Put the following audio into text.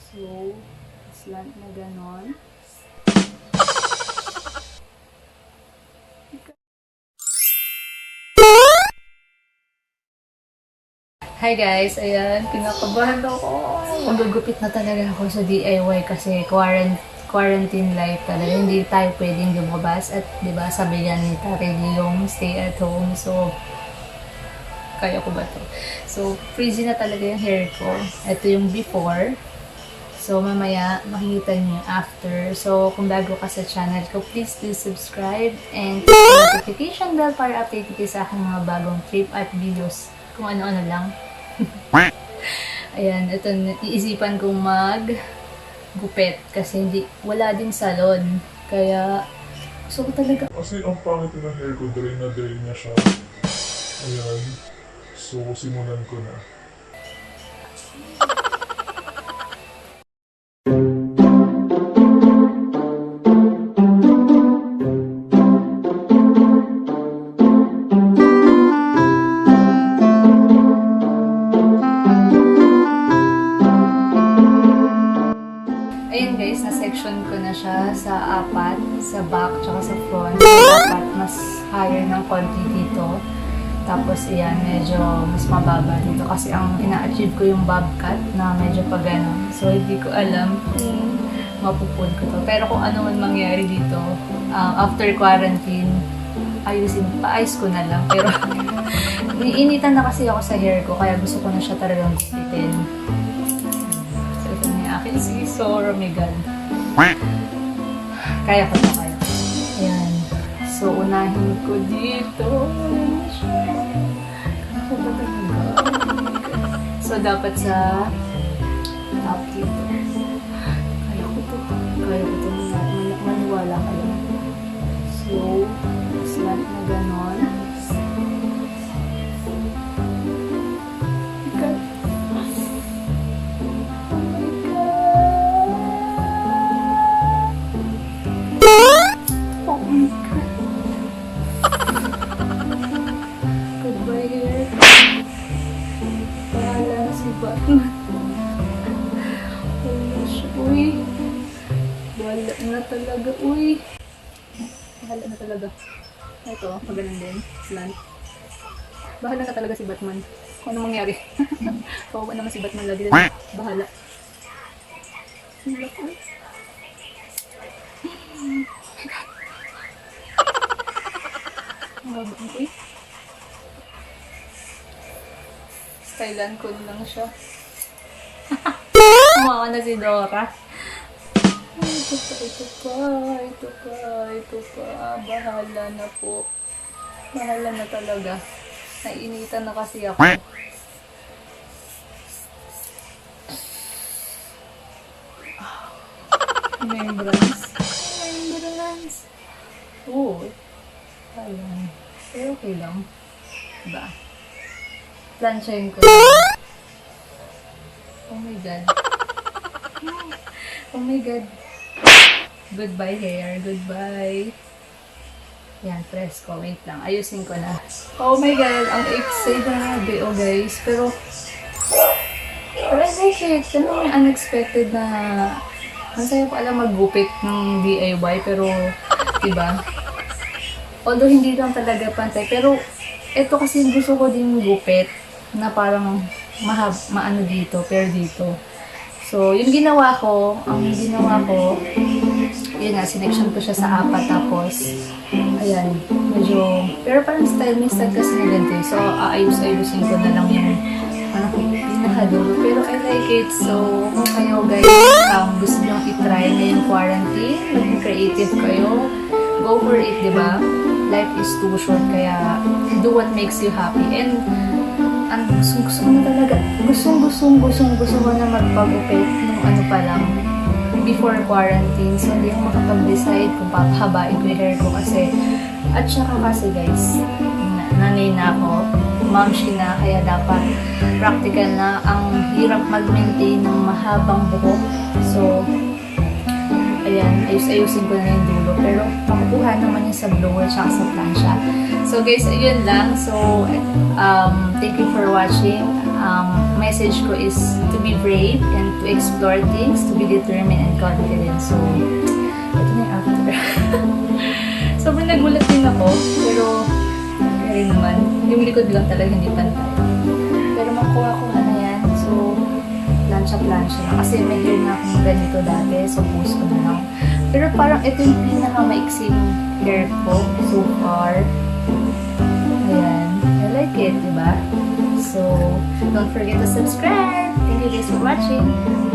So, slant na ganon. Hi guys, ayan, kinakabahan ako. Magugupit na talaga ako sa DIY kasi quarantine life talaga. Hindi tayo pwedeng lumabas at 'di ba sabi yan ni Tareli yung stay at home. So, kaya ko ba to? So, frizzy na talaga yung hair ko. Ito yung before. So, mamaya makikita niyo yung after. So, kung bago ka sa channel ko, please do subscribe and click the notification bell para update kayo sa aking mga bagong trip at videos. Kung ano-ano lang. Ayan, ito, iisipan kong mag-gupit kasi wala ding salon. Kaya, gusto ko talaga. Kasi ang pangit ng hair ko, drain na siya. Ayan. So, simulan ko na. Ayan guys, na-section ko na siya sa apat, sa back, tsaka sa front. Dapat mas higher ng konti dito. Tapos ayan, medyo mas mababa dito kasi ang ina-achieve ko yung bob cut na medyo pa ganun. So hindi ko alam kung mapupul ko to. Pero kung ano man mangyari dito, after quarantine, paayos ko na lang. Pero niinitan na kasi ako sa hair ko kaya gusto ko na siya talagang gupitin. Akin si Sora Megan. Kaya ko to kaya. Ayan. So, unahin ko dito. Ayan siya. Kaya ko ba talaga? So, dapat sa top dito. Kaya ko to. Kaya ko to. Maniwala ka lang. So, slant na ganon. Goodbye hair. Bahala na si Batman. Uy. Bahala na talaga. Uy. Bahala na talaga. Ito, magaling din. Slant. Bahala na talaga si Batman. Kung ano mangyari. Kawawa naman si Batman lagi din. Bahala. Wala ko. Uy. Stylan ko lang siya. Kumawa na si Dora. Ito pa. Bahala na po. Bahala na talaga. Naiinitan na kasi ako. Membrance. Oo. Ayan. Pero okay lang. Diba? Plansyahin ko. Oh my God. Oh my God. Goodbye hair. Goodbye. Yan, press ko. Wait lang. Ayusin ko na. Oh my God. Ang excited. Oh guys. Pero I like it. Ano may unexpected na masaya pa alam maggupit ng DIY. Pero, diba? Although hindi lang talaga pantay, pero ito kasi gusto ko din gupit na parang maano dito, pero dito. So, yung ginawa ko, yun nga, sinection ko siya sa apat, tapos, ayan, medyo, pero parang style, may style kasi na ganito. So, aayusin ko na lang yung, pinakadulo. Pero I like it. So, kung kayo guys, gusto nyo i-try ngayong quarantine, maging creative kayo, go for it, diba? Life is too short, kaya do what makes you happy. And ang gusto ko na talaga, gusto ko na magpagupit nung ano pa lang, before quarantine. So, hindi ako makapag-decide kung papahabain ko yung hair ko kasi, at saka kasi guys, nanay na ako, momshi na, kaya dapat practical na. Ang hirap mag-maintain ng mahabang buhok. So, ayan, ayusin ko na yung dulo. Pero, makukuha naman yung sa blower tsaka sa plancha. So, guys, ayun lang. So, thank you for watching. message ko is to be brave and to explore things, to be determined and confident. So, ito na yung after. Sobrang nagulat din ako, pero kaya naman, yung likod lang talaga hindi pantay. Pero makuha-kuha na yan, so plansya-plansya na. Kasi may hair na akong ganito dati, so post ko na lang. Pero parang ito yung pinaka-maiksing hair ko so far. Ayan, I like it, diba? So, don't forget to subscribe. Thank you guys for watching.